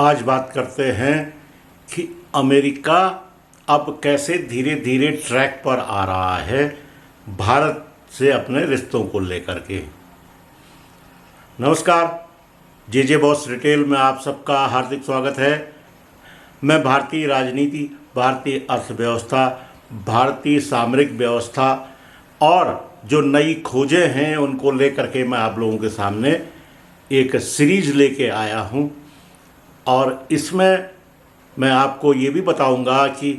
आज बात करते हैं कि अमेरिका अब कैसे धीरे धीरे ट्रैक पर आ रहा है भारत से अपने रिश्तों को लेकर के। नमस्कार, जे बॉस रिटेल में आप सबका हार्दिक स्वागत है। मैं भारतीय राजनीति, भारतीय अर्थव्यवस्था, भारतीय सामरिक व्यवस्था और जो नई खोजें हैं उनको लेकर के मैं आप लोगों के सामने एक सीरीज लेके आया हूं और इसमें मैं आपको ये भी बताऊंगा कि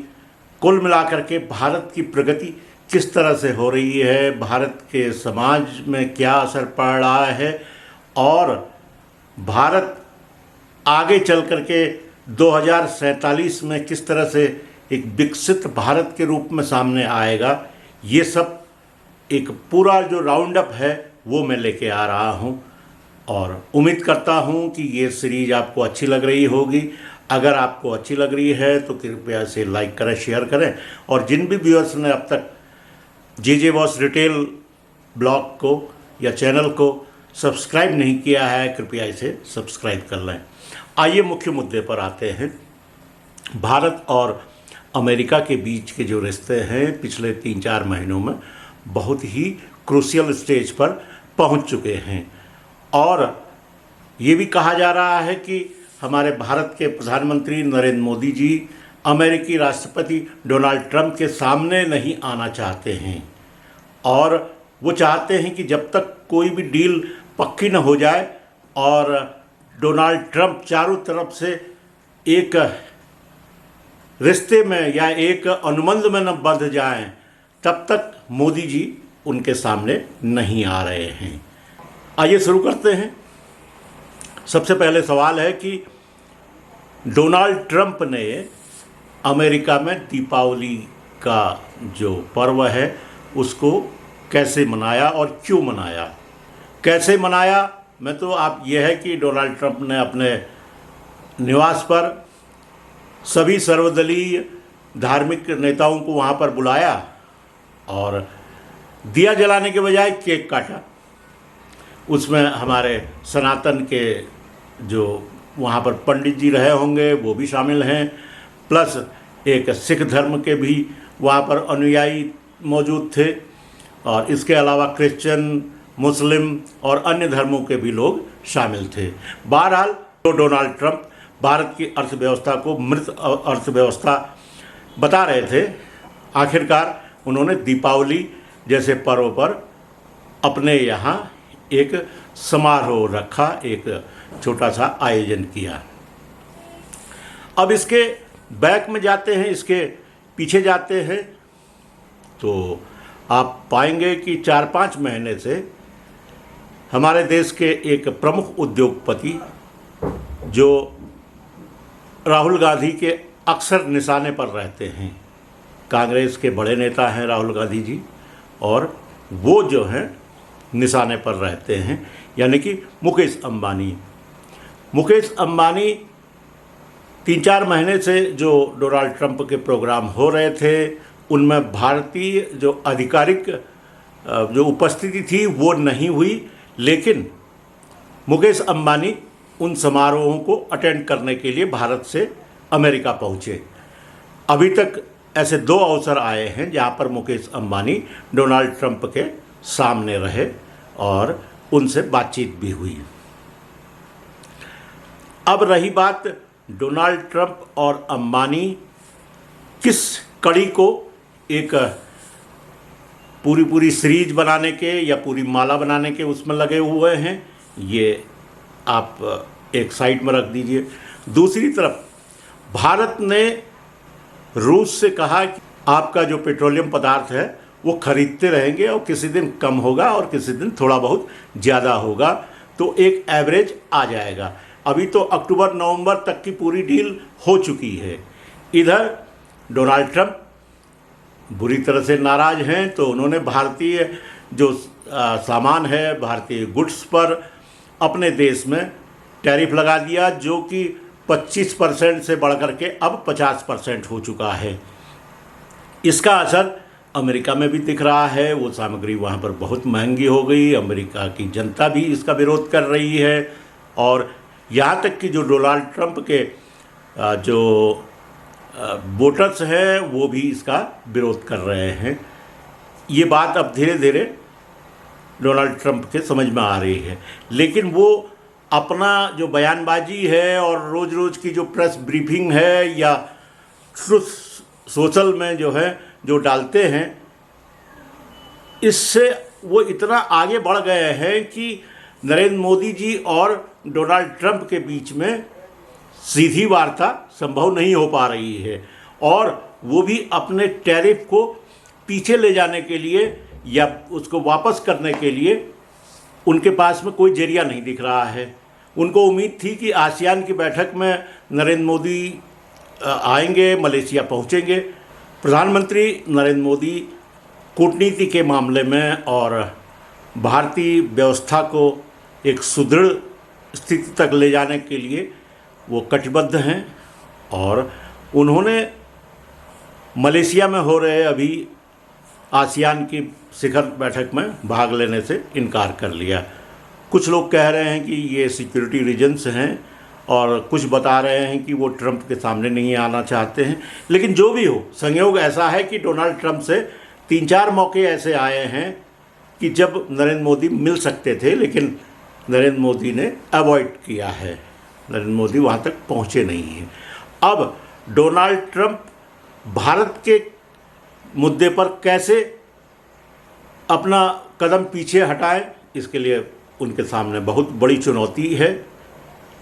कुल मिलाकर के भारत की प्रगति किस तरह से हो रही है, भारत के समाज में क्या असर पड़ रहा है और भारत आगे चल कर के 2047 में किस तरह से एक विकसित भारत के रूप में सामने आएगा। ये सब एक पूरा जो राउंड अप है वो मैं लेके आ रहा हूँ और उम्मीद करता हूँ कि ये सीरीज आपको अच्छी लग रही होगी। अगर आपको अच्छी लग रही है तो कृपया इसे लाइक करें, शेयर करें और जिन भी व्यूअर्स ने अब तक जे बॉस रिटेल ब्लॉग को या चैनल को सब्सक्राइब नहीं किया है, कृपया इसे सब्सक्राइब कर लें। आइए मुख्य मुद्दे पर आते हैं। भारत और अमेरिका के बीच के जो रिश्ते हैं पिछले 3-4 महीनों में बहुत ही क्रूशियल स्टेज पर पहुंच चुके हैं और ये भी कहा जा रहा है कि हमारे भारत के प्रधानमंत्री नरेंद्र मोदी जी अमेरिकी राष्ट्रपति डोनाल्ड ट्रंप के सामने नहीं आना चाहते हैं और वो चाहते हैं कि जब तक कोई भी डील पक्की न हो जाए और डोनाल्ड ट्रंप चारों तरफ से एक रिश्ते में या एक अनुबंध में न बंध जाएं, तब तक मोदी जी उनके सामने नहीं आ रहे हैं। आइए शुरू करते हैं। सबसे पहले सवाल है कि डोनाल्ड ट्रंप ने अमेरिका में दीपावली का जो पर्व है उसको कैसे मनाया और क्यों मनाया। कैसे मनाया मैं तो आप यह है कि डोनाल्ड ट्रंप ने अपने निवास पर सभी सर्वदलीय धार्मिक नेताओं को वहाँ पर बुलाया और दिया जलाने के बजाय केक काटा। उसमें हमारे सनातन के जो वहाँ पर पंडित जी रहे होंगे वो भी शामिल हैं, प्लस एक सिख धर्म के भी वहाँ पर अनुयायी मौजूद थे और इसके अलावा क्रिश्चियन, मुस्लिम और अन्य धर्मों के भी लोग शामिल थे। बहरहाल तो डोनाल्ड ट्रंप भारत की अर्थव्यवस्था को मृत अर्थव्यवस्था बता रहे थे। आखिरकार उन्होंने दीपावली जैसे पर्व पर अपने यहाँ एक समारोह रखा, एक छोटा सा आयोजन किया। अब इसके बैक में जाते हैं, इसके पीछे जाते हैं तो आप पाएंगे कि 4-5 महीने से हमारे देश के एक प्रमुख उद्योगपति जो राहुल गांधी के अक्सर निशाने पर रहते हैं, कांग्रेस के बड़े नेता हैं राहुल गांधी जी और वो जो हैं निशाने पर रहते हैं, यानी कि मुकेश अंबानी। मुकेश अंबानी 3-4 महीने से जो डोनाल्ड ट्रंप के प्रोग्राम हो रहे थे उनमें भारतीय जो आधिकारिक जो उपस्थिति थी वो नहीं हुई, लेकिन मुकेश अंबानी उन समारोहों को अटेंड करने के लिए भारत से अमेरिका पहुँचे। अभी तक ऐसे 2 अवसर आए हैं जहाँ पर मुकेश अंबानी डोनाल्ड ट्रंप के सामने रहे और उनसे बातचीत भी हुई। अब रही बात डोनाल्ड ट्रंप और अंबानी किस कड़ी को एक पूरी सीरीज बनाने के या पूरी माला बनाने के उसमें लगे हुए हैं, ये आप एक साइड में रख दीजिए। दूसरी तरफ भारत ने रूस से कहा कि आपका जो पेट्रोलियम पदार्थ है वो खरीदते रहेंगे और किसी दिन कम होगा और किसी दिन थोड़ा बहुत ज़्यादा होगा, तो एक एवरेज आ जाएगा। अभी तो अक्टूबर-नवंबर तक की पूरी डील हो चुकी है। इधर डोनाल्ड ट्रंप बुरी तरह से नाराज़ हैं तो उन्होंने भारतीय जो सामान है, भारतीय गुड्स पर अपने देश में टैरिफ लगा दिया जो कि 25% से बढ़कर के अब 50% हो चुका है। इसका असर अमेरिका में भी दिख रहा है। वो सामग्री वहाँ पर बहुत महंगी हो गई। अमेरिका की जनता भी इसका विरोध कर रही है और यहाँ तक कि जो डोनाल्ड ट्रंप के जो वोटर्स हैं वो भी इसका विरोध कर रहे हैं। ये बात अब धीरे धीरे डोनाल्ड ट्रंप के समझ में आ रही है, लेकिन वो अपना जो बयानबाजी है और रोज़ रोज़ की जो प्रेस ब्रीफिंग है या ट्रुथ सोशल में जो है जो डालते हैं, इससे वो इतना आगे बढ़ गए हैं कि नरेंद्र मोदी जी और डोनाल्ड ट्रंप के बीच में सीधी वार्ता संभव नहीं हो पा रही है, और वो भी अपने टैरिफ को पीछे ले जाने के लिए या उसको वापस करने के लिए उनके पास में कोई जरिया नहीं दिख रहा है। उनको उम्मीद थी कि आसियान की बैठक में नरेंद्र मोदी आएंगे, मलेशिया पहुंचेंगे। प्रधानमंत्री नरेंद्र मोदी कूटनीति के मामले में और भारतीय व्यवस्था को एक सुदृढ़ स्थिति तक ले जाने के लिए वो कटिबद्ध हैं, और उन्होंने मलेशिया में हो रहे अभी आसियान की शिखर बैठक में भाग लेने से इनकार कर लिया। कुछ लोग कह रहे हैं कि ये सिक्योरिटी रीजन्स हैं, और कुछ बता रहे हैं कि वो ट्रंप के सामने नहीं आना चाहते हैं। लेकिन जो भी हो, संयोग ऐसा है कि डोनाल्ड ट्रंप से 3-4 मौके ऐसे आए हैं कि जब नरेंद्र मोदी मिल सकते थे, लेकिन नरेंद्र मोदी ने अवॉइड किया है। नरेंद्र मोदी वहाँ तक पहुँचे नहीं हैं। अब डोनाल्ड ट्रंप भारत के मुद्दे पर कैसे अपना कदम पीछे हटाएं, इसके लिए उनके सामने बहुत बड़ी चुनौती है,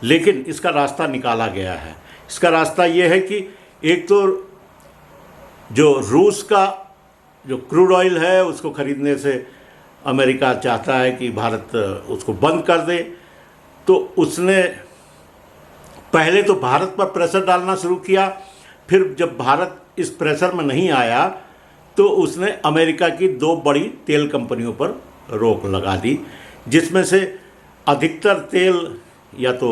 लेकिन इसका रास्ता निकाला गया है। इसका रास्ता ये है कि एक तो जो रूस का जो क्रूड ऑयल है उसको ख़रीदने से अमेरिका चाहता है कि भारत उसको बंद कर दे, तो उसने पहले तो भारत पर प्रेशर डालना शुरू किया। फिर जब भारत इस प्रेशर में नहीं आया तो उसने अमेरिका की 2 बड़ी तेल कंपनियों पर रोक लगा दी, जिसमें से अधिकतर तेल या तो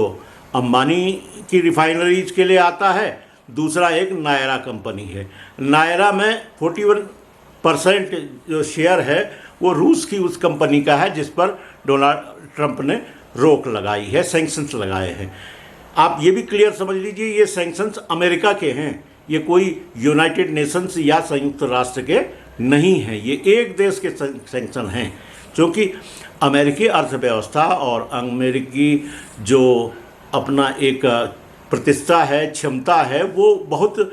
अंबानी की रिफाइनरीज के लिए आता है, दूसरा एक नायरा कंपनी है। नायरा में 41% जो शेयर है वो रूस की उस कंपनी का है जिस पर डोनाल्ड ट्रंप ने रोक लगाई है, सैंक्शंस लगाए हैं। आप ये भी क्लियर समझ लीजिए, ये सैंक्शंस अमेरिका के हैं, ये कोई यूनाइटेड नेशंस या संयुक्त राष्ट्र के नहीं हैं, ये एक देश के सैंक्शन हैं, क्योंकि अमेरिकी अर्थव्यवस्था और अमेरिकी जो अपना एक प्रतिष्ठा है, क्षमता है, वो बहुत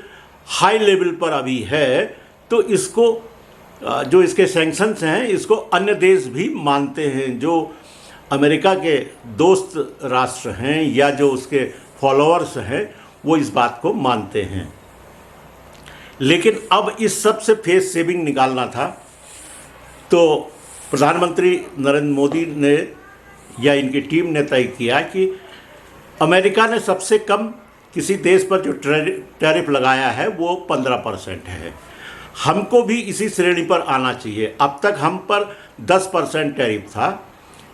हाई लेवल पर अभी है। तो इसको जो इसके सैंक्शंस हैं इसको अन्य देश भी मानते हैं, जो अमेरिका के दोस्त राष्ट्र हैं या जो उसके फॉलोअर्स हैं वो इस बात को मानते हैं। लेकिन अब इस सब से फेस सेविंग निकालना था, तो प्रधानमंत्री नरेंद्र मोदी ने या इनकी टीम ने तय किया कि अमेरिका ने सबसे कम किसी देश पर जो टैरिफ लगाया है वो 15% है, हमको भी इसी श्रेणी पर आना चाहिए। अब तक हम पर 10% टैरिफ था,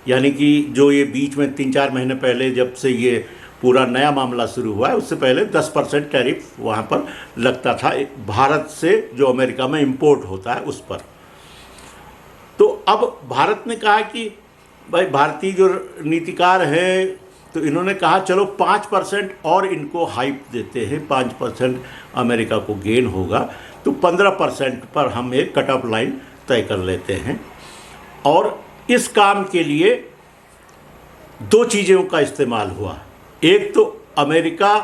यानी कि जो ये बीच में 3-4 महीने पहले जब से ये पूरा नया मामला शुरू हुआ है उससे पहले 10% टैरिफ वहाँ पर लगता था भारत से जो अमेरिका में इंपोर्ट होता है उस पर। तो अब भारत ने कहा कि भाई भारतीय जो नीतिकार हैं तो इन्होंने कहा चलो 5% और इनको हाइप देते हैं, 5% अमेरिका को गेन होगा, तो 15% पर हम एक कट ऑफ लाइन तय कर लेते हैं। और इस काम के लिए 2 चीज़ों का इस्तेमाल हुआ। एक तो अमेरिका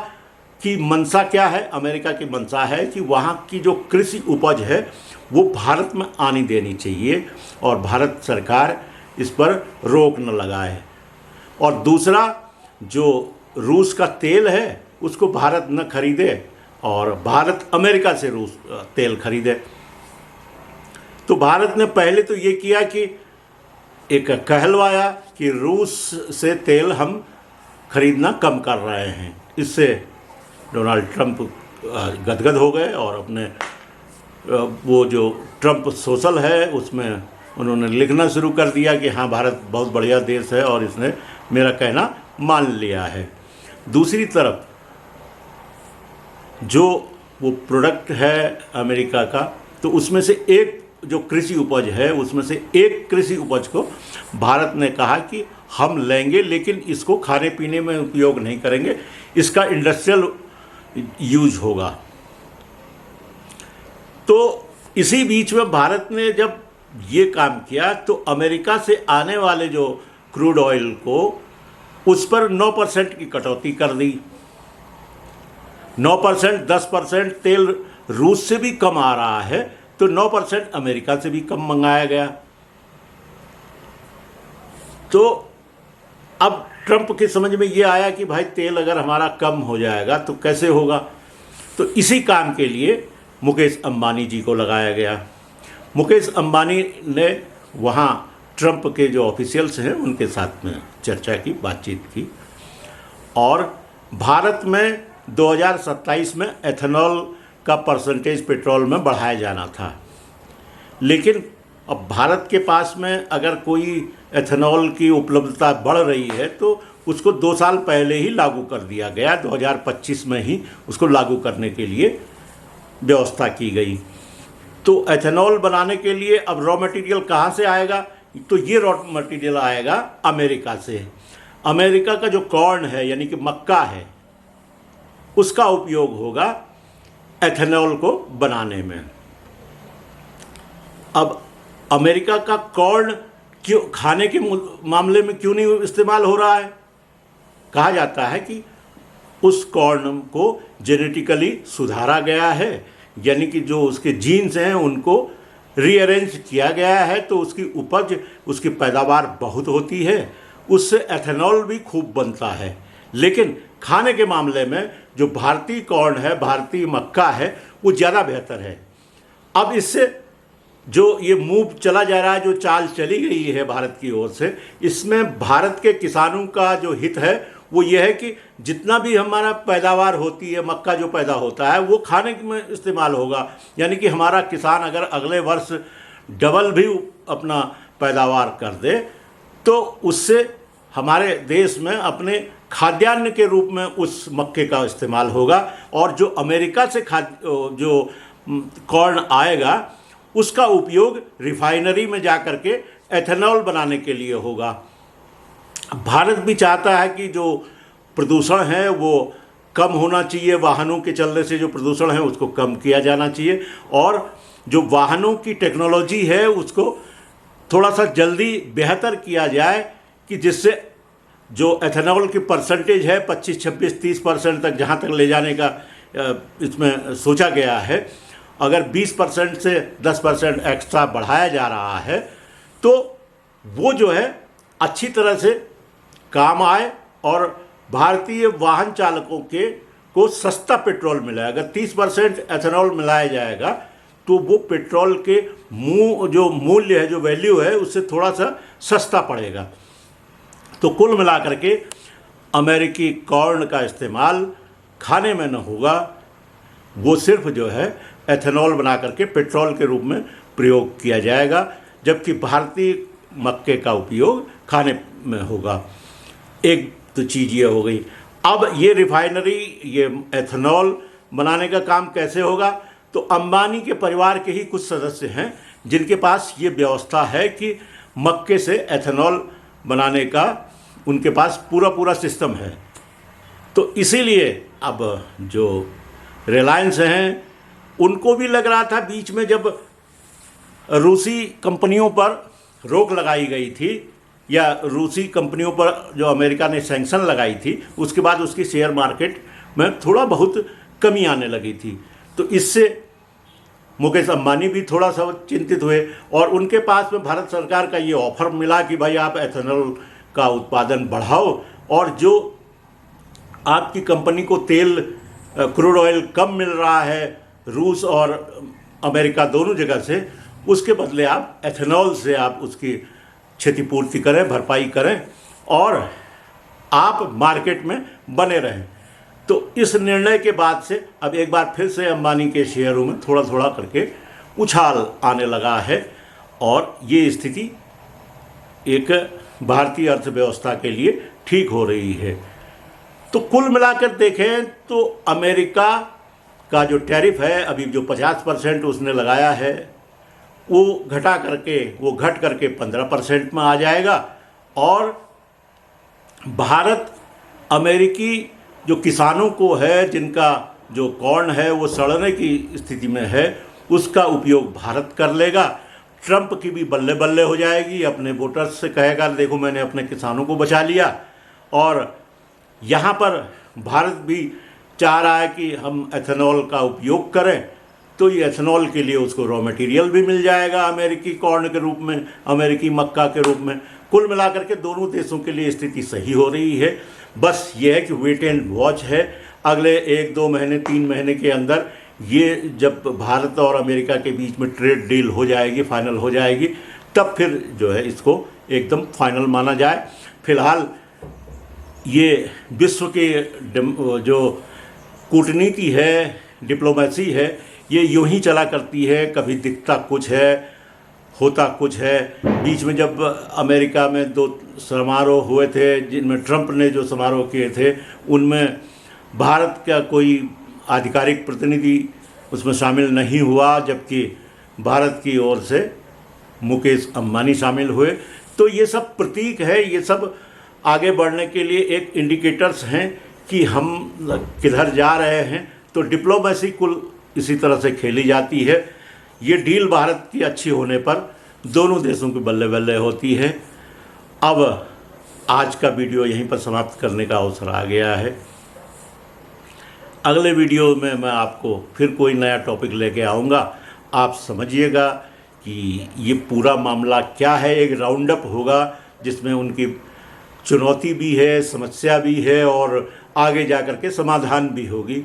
की मंशा क्या है, अमेरिका की मंशा है कि वहाँ की जो कृषि उपज है वो भारत में आनी देनी चाहिए और भारत सरकार इस पर रोक न लगाए। और दूसरा, जो रूस का तेल है उसको भारत न खरीदे और भारत अमेरिका से रूस तेल खरीदे। तो भारत ने पहले तो ये किया कि एक कहलवाया कि रूस से तेल हम खरीदना कम कर रहे हैं। इससे डोनाल्ड ट्रंप गदगद हो गए और अपने वो जो ट्रंप सोशल है उसमें उन्होंने लिखना शुरू कर दिया कि हाँ भारत बहुत बढ़िया देश है और इसने मेरा कहना मान लिया है। दूसरी तरफ जो वो प्रोडक्ट है अमेरिका का, तो उसमें से एक जो कृषि उपज है उसमें से एक कृषि उपज को भारत ने कहा कि हम लेंगे, लेकिन इसको खाने पीने में उपयोग नहीं करेंगे, इसका इंडस्ट्रियल यूज होगा। तो इसी बीच में भारत ने जब ये काम किया तो अमेरिका से आने वाले जो क्रूड ऑयल को उस पर 9% की कटौती कर दी। 9%, 10% तेल रूस से भी कम आ रहा है, तो 9% अमेरिका से भी कम मंगाया गया। तो अब ट्रंप के समझ में ये आया कि भाई तेल अगर हमारा कम हो जाएगा तो कैसे होगा। तो इसी काम के लिए मुकेश अंबानी जी को लगाया गया। मुकेश अंबानी ने वहाँ ट्रंप के जो ऑफिशियल्स हैं उनके साथ में चर्चा की, बातचीत की, और भारत में 2027 में एथेनॉल का परसेंटेज पेट्रोल में बढ़ाया जाना था। लेकिन अब भारत के पास में अगर कोई एथेनॉल की उपलब्धता बढ़ रही है तो उसको 2 साल पहले ही लागू कर दिया गया, 2025 में ही उसको लागू करने के लिए व्यवस्था की गई। तो एथेनॉल बनाने के लिए अब रॉ मटेरियल कहाँ से आएगा? तो ये रॉ मटेरियल आएगा अमेरिका से। अमेरिका का जो कॉर्न है यानी कि मक्का है, उसका उपयोग होगा एथेनॉल को बनाने में। अब अमेरिका का कॉर्न क्यों खाने के मामले में क्यों नहीं इस्तेमाल हो रहा है? कहा जाता है कि उस कॉर्न को जेनेटिकली सुधारा गया है, यानी कि जो उसके जीन्स हैं उनको रीअरेंज किया गया है, तो उसकी उपज, उसकी पैदावार बहुत होती है, उससे एथेनॉल भी खूब बनता है। लेकिन खाने के मामले में जो भारतीय कॉर्न है, भारतीय मक्का है, वो ज़्यादा बेहतर है। अब इससे जो ये मूव चला जा रहा है, जो चाल चली गई है भारत की ओर से, इसमें भारत के किसानों का जो हित है वो ये है कि जितना भी हमारा पैदावार होती है, मक्का जो पैदा होता है वो खाने में इस्तेमाल होगा। यानी कि हमारा किसान अगर अगले वर्ष डबल भी अपना पैदावार कर दे तो उससे हमारे देश में अपने खाद्यान्न के रूप में उस मक्के का इस्तेमाल होगा, और जो अमेरिका से जो कॉर्न आएगा उसका उपयोग रिफाइनरी में जा कर के एथेनॉल बनाने के लिए होगा। भारत भी चाहता है कि जो प्रदूषण है वो कम होना चाहिए, वाहनों के चलने से जो प्रदूषण है उसको कम किया जाना चाहिए, और जो वाहनों की टेक्नोलॉजी है उसको थोड़ा सा जल्दी बेहतर किया जाए कि जिससे जो एथेनॉल की परसेंटेज है 25, 26, 30% तक जहाँ तक ले जाने का इसमें सोचा गया है। अगर 20% से 10% एक्स्ट्रा बढ़ाया जा रहा है तो वो जो है अच्छी तरह से काम आए और भारतीय वाहन चालकों को सस्ता पेट्रोल मिले। अगर 30% एथेनॉल मिलाया जाएगा तो वो पेट्रोल के जो मूल्य है, जो वैल्यू है, उससे थोड़ा सा सस्ता पड़ेगा। तो कुल मिलाकर के अमेरिकी कॉर्न का इस्तेमाल खाने में न होगा, वो सिर्फ जो है एथेनॉल बना करके पेट्रोल के रूप में प्रयोग किया जाएगा, जबकि भारतीय मक्के का उपयोग खाने में होगा। एक तो चीज़ ये हो गई। अब ये रिफाइनरी, ये एथेनॉल बनाने का काम कैसे होगा? तो अंबानी के परिवार के ही कुछ सदस्य हैं जिनके पास ये व्यवस्था है कि मक्के से एथेनॉल बनाने का उनके पास पूरा सिस्टम है। तो इसीलिए अब जो रिलायंस हैं उनको भी लग रहा था, बीच में जब रूसी कंपनियों पर रोक लगाई गई थी या रूसी कंपनियों पर जो अमेरिका ने सैंक्शन लगाई थी, उसके बाद उसकी शेयर मार्केट में थोड़ा बहुत कमी आने लगी थी। तो इससे मुकेश अंबानी भी थोड़ा सा चिंतित हुए और उनके पास में भारत सरकार का ये ऑफर मिला कि भाई आप एथेनॉल का उत्पादन बढ़ाओ और जो आपकी कंपनी को तेल, क्रूड ऑयल कम मिल रहा है रूस और अमेरिका दोनों जगह से, उसके बदले आप एथेनॉल से आप उसकी क्षतिपूर्ति करें, भरपाई करें और आप मार्केट में बने रहें। तो इस निर्णय के बाद से अब एक बार फिर से अंबानी के शेयरों में थोड़ा थोड़ा करके उछाल आने लगा है और ये स्थिति एक भारतीय अर्थव्यवस्था के लिए ठीक हो रही है। तो कुल मिलाकर देखें तो अमेरिका का जो टैरिफ है, अभी जो 50% उसने लगाया है, वो घट करके 15% में आ जाएगा और भारत अमेरिकी जो किसानों को है, जिनका जो कॉर्न है वो सड़ने की स्थिति में है, उसका उपयोग भारत कर लेगा। ट्रंप की भी बल्ले बल्ले हो जाएगी, अपने वोटर्स से कहेगा देखो मैंने अपने किसानों को बचा लिया। और यहाँ पर भारत भी चाह रहा है कि हम एथेनॉल का उपयोग करें, तो ये एथेनॉल के लिए उसको रॉ मटेरियल भी मिल जाएगा अमेरिकी कॉर्न के रूप में, अमेरिकी मक्का के रूप में। कुल मिलाकर के दोनों देशों के लिए स्थिति सही हो रही है। बस ये है कि वेट एंड वॉच है। अगले 1-2 महीने 3 महीने के अंदर ये जब भारत और अमेरिका के बीच में ट्रेड डील हो जाएगी, फाइनल हो जाएगी, तब फिर जो है इसको एकदम फाइनल माना जाए। फिलहाल ये विश्व के जो कूटनीति है, डिप्लोमेसी है, ये यूं ही चला करती है। कभी दिखता कुछ है, होता कुछ है। बीच में जब अमेरिका में 2 समारोह हुए थे, जिनमें ट्रंप ने जो समारोह किए थे, उनमें भारत का कोई आधिकारिक प्रतिनिधि उसमें शामिल नहीं हुआ, जबकि भारत की ओर से मुकेश अंबानी शामिल हुए। तो ये सब प्रतीक है, ये सब आगे बढ़ने के लिए एक इंडिकेटर्स हैं कि हम किधर जा रहे हैं। तो डिप्लोमेसी कुल इसी तरह से खेली जाती है। ये डील भारत की अच्छी होने पर दोनों देशों के बल्ले बल्ले होती है। अब आज का वीडियो यहीं पर समाप्त करने का अवसर आ गया है। अगले वीडियो में मैं आपको फिर कोई नया टॉपिक लेके आऊँगा। आप समझिएगा कि ये पूरा मामला क्या है। एक राउंड अप होगा जिसमें उनकी चुनौती भी है, समस्या भी है और आगे जा कर के समाधान भी होगी।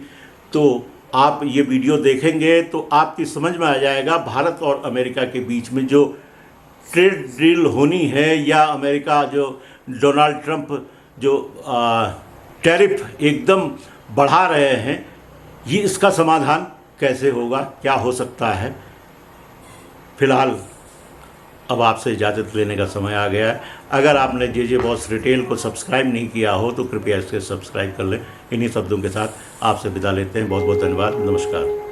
तो आप ये वीडियो देखेंगे तो आपकी समझ में आ जाएगा भारत और अमेरिका के बीच में जो ट्रेड डील होनी है, या अमेरिका जो डोनाल्ड ट्रंप जो टैरिफ एकदम बढ़ा रहे हैं, ये इसका समाधान कैसे होगा, क्या हो सकता है। फिलहाल अब आपसे इजाज़त लेने का समय आ गया है। अगर आपने जे बॉस रिटेल को सब्सक्राइब नहीं किया हो तो कृपया इसके सब्सक्राइब कर लें। इन्हीं शब्दों के साथ आपसे विदा लेते हैं। बहुत बहुत धन्यवाद। नमस्कार।